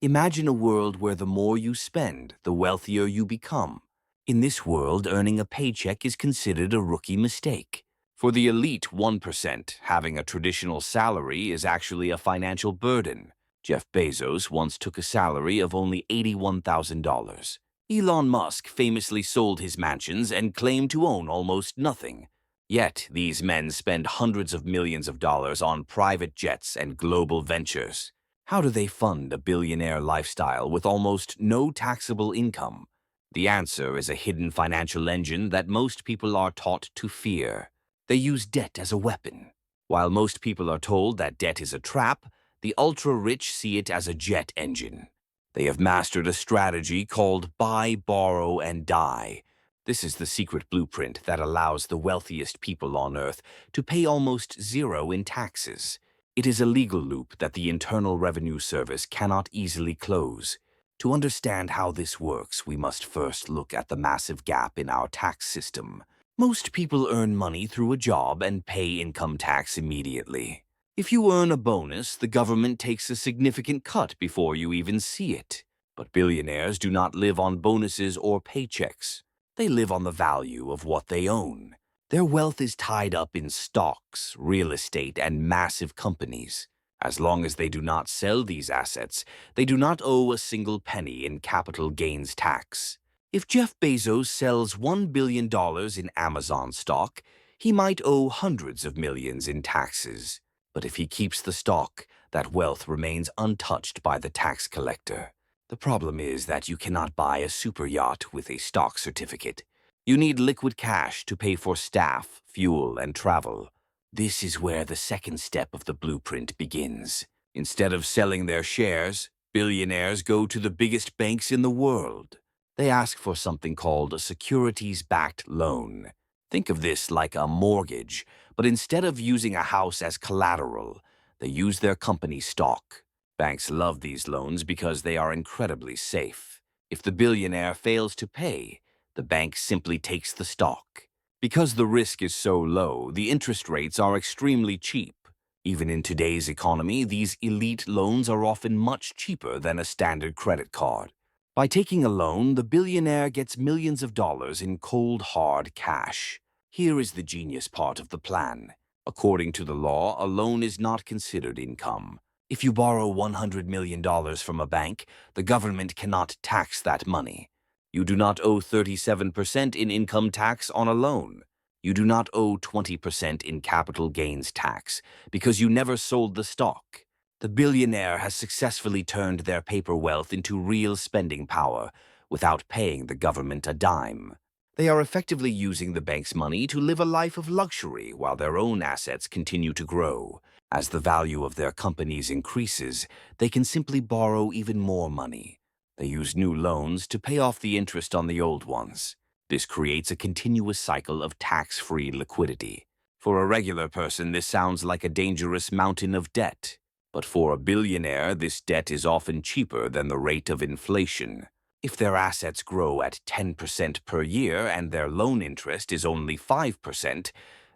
Imagine a world where the more you spend, the wealthier you become. In this world, earning a paycheck is considered a rookie mistake. For the elite 1%, having a traditional salary is actually a financial burden. Jeff Bezos once took a salary of only $81,000. Elon Musk famously sold his mansions and claimed to own almost nothing. Yet, these men spend hundreds of millions of dollars on private jets and global ventures. How do they fund a billionaire lifestyle with almost no taxable income? The answer is a hidden financial engine that most people are taught to fear. They use debt as a weapon. While most people are told that debt is a trap, the ultra-rich see it as a jet engine. They have mastered a strategy called buy, borrow, and die. This is the secret blueprint that allows the wealthiest people on Earth to pay almost zero in taxes. It is a legal loop that the Internal Revenue Service cannot easily close. To understand how this works, we must first look at the massive gap in our tax system. Most people earn money through a job and pay income tax immediately. If you earn a bonus, the government takes a significant cut before you even see it. But billionaires do not live on bonuses or paychecks. They live on the value of what they own. Their wealth is tied up in stocks, real estate, and massive companies. As long as they do not sell these assets, they do not owe a single penny in capital gains tax. If Jeff Bezos sells $1 billion in Amazon stock, he might owe hundreds of millions in taxes. But if he keeps the stock, that wealth remains untouched by the tax collector. The problem is that you cannot buy a super yacht with a stock certificate. You need liquid cash to pay for staff, fuel, and travel. This is where the second step of the blueprint begins. Instead of selling their shares, billionaires go to the biggest banks in the world. They ask for something called a Securities Backed Loan. Think of this like a mortgage, but instead of using a house as collateral, they use their company stock. Banks love these loans because they are incredibly safe. If the billionaire fails to pay, the bank simply takes the stock. Because the risk is so low, the interest rates are extremely cheap. Even in today's economy, these elite loans are often much cheaper than a standard credit card. By taking a loan, the billionaire gets millions of dollars in cold, hard cash. Here is the genius part of the plan. According to the law, a loan is not considered income. If you borrow $100 million from a bank, the government cannot tax that money. You do not owe 37% in income tax on a loan. You do not owe 20% in capital gains tax because you never sold the stock. The billionaire has successfully turned their paper wealth into real spending power without paying the government a dime. They are effectively using the bank's money to live a life of luxury while their own assets continue to grow. As the value of their companies increases, they can simply borrow even more money. They use new loans to pay off the interest on the old ones. This creates a continuous cycle of tax-free liquidity. For a regular person, this sounds like a dangerous mountain of debt. But for a billionaire, this debt is often cheaper than the rate of inflation. If their assets grow at 10% per year and their loan interest is only 5%,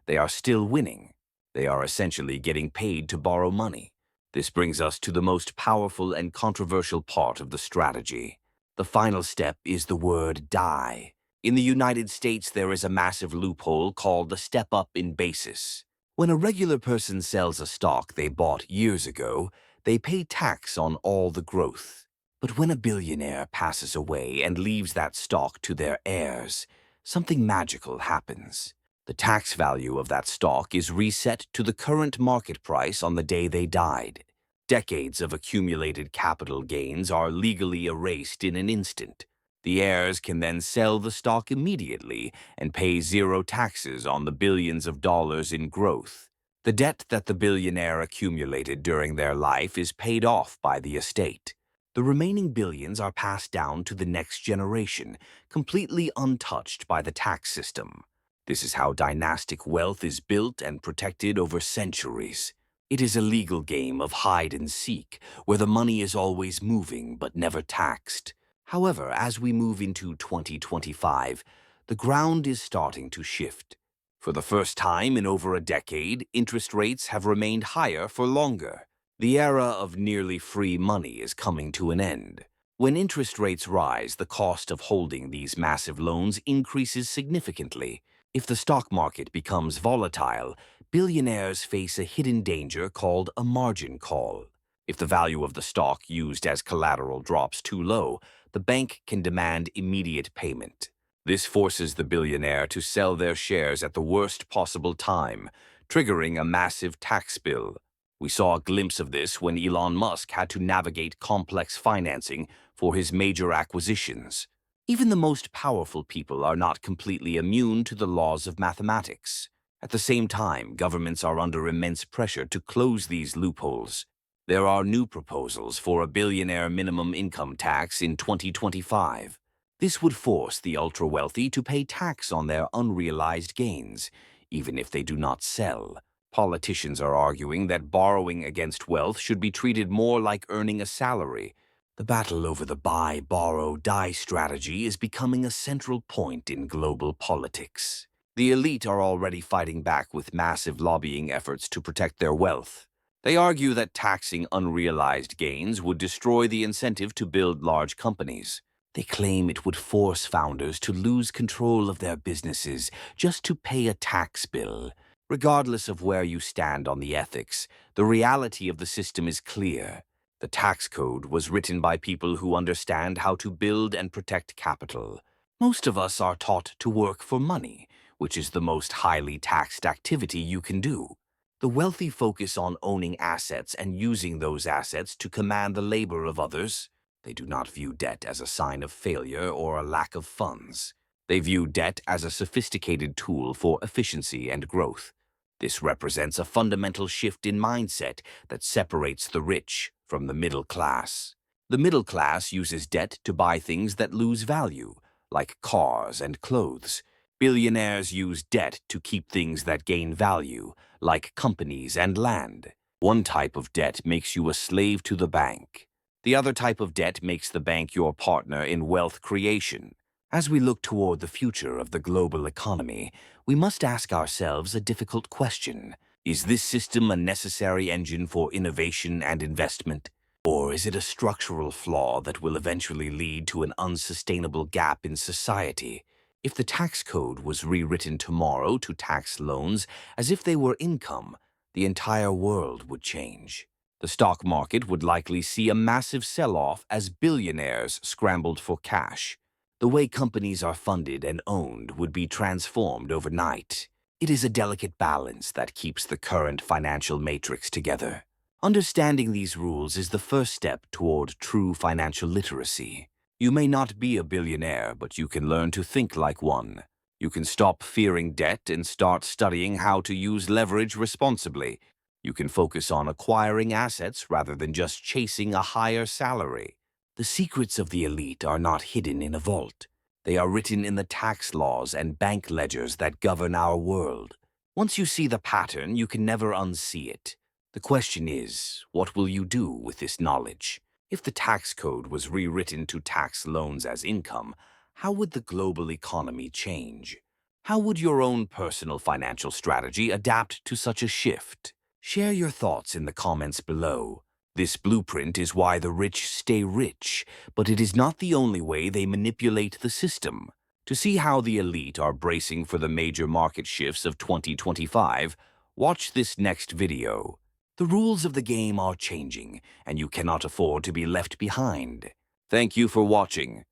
they are still winning. They are essentially getting paid to borrow money. This brings us to the most powerful and controversial part of the strategy. The final step is the word die. In the United States, there is a massive loophole called the step-up in basis. When a regular person sells a stock they bought years ago, they pay tax on all the growth. But when a billionaire passes away and leaves that stock to their heirs, something magical happens. The tax value of that stock is reset to the current market price on the day they died. Decades of accumulated capital gains are legally erased in an instant. The heirs can then sell the stock immediately and pay zero taxes on the billions of dollars in growth. The debt that the billionaire accumulated during their life is paid off by the estate. The remaining billions are passed down to the next generation, completely untouched by the tax system. This is how dynastic wealth is built and protected over centuries. It is a legal game of hide and seek, where the money is always moving but never taxed. However, as we move into 2025, the ground is starting to shift. For the first time in over a decade, interest rates have remained higher for longer. The era of nearly free money is coming to an end. When interest rates rise, the cost of holding these massive loans increases significantly. If the stock market becomes volatile, billionaires face a hidden danger called a margin call. If the value of the stock used as collateral drops too low, the bank can demand immediate payment. This forces the billionaire to sell their shares at the worst possible time, triggering a massive tax bill. We saw a glimpse of this when Elon Musk had to navigate complex financing for his major acquisitions. Even the most powerful people are not completely immune to the laws of mathematics. At the same time, governments are under immense pressure to close these loopholes. There are new proposals for a billionaire minimum income tax in 2025. This would force the ultra-wealthy to pay tax on their unrealized gains, even if they do not sell. Politicians are arguing that borrowing against wealth should be treated more like earning a salary. The battle over the buy, borrow, die strategy is becoming a central point in global politics. The elite are already fighting back with massive lobbying efforts to protect their wealth. They argue that taxing unrealized gains would destroy the incentive to build large companies. They claim it would force founders to lose control of their businesses just to pay a tax bill. Regardless of where you stand on the ethics, the reality of the system is clear. The tax code was written by people who understand how to build and protect capital. Most of us are taught to work for money, which is the most highly taxed activity you can do. The wealthy focus on owning assets and using those assets to command the labor of others. They do not view debt as a sign of failure or a lack of funds. They view debt as a sophisticated tool for efficiency and growth. This represents a fundamental shift in mindset that separates the rich from the middle class. The middle class uses debt to buy things that lose value, like cars and clothes. Billionaires use debt to keep things that gain value, like companies and land. One type of debt makes you a slave to the bank. The other type of debt makes the bank your partner in wealth creation. As we look toward the future of the global economy, we must ask ourselves a difficult question. Is this system a necessary engine for innovation and investment? Or is it a structural flaw that will eventually lead to an unsustainable gap in society? If the tax code was rewritten tomorrow to tax loans as if they were income, the entire world would change. The stock market would likely see a massive sell-off as billionaires scrambled for cash. The way companies are funded and owned would be transformed overnight. It is a delicate balance that keeps the current financial matrix together. Understanding these rules is the first step toward true financial literacy. You may not be a billionaire, but you can learn to think like one. You can stop fearing debt and start studying how to use leverage responsibly. You can focus on acquiring assets rather than just chasing a higher salary. The secrets of the elite are not hidden in a vault. They are written in the tax laws and bank ledgers that govern our world. Once you see the pattern, you can never unsee it. The question is, what will you do with this knowledge? If the tax code was rewritten to tax loans as income, how would the global economy change? How would your own personal financial strategy adapt to such a shift? Share your thoughts in the comments below. This blueprint is why the rich stay rich, but it is not the only way they manipulate the system. To see how the elite are bracing for the major market shifts of 2025, watch this next video. The rules of the game are changing, and you cannot afford to be left behind. Thank you for watching.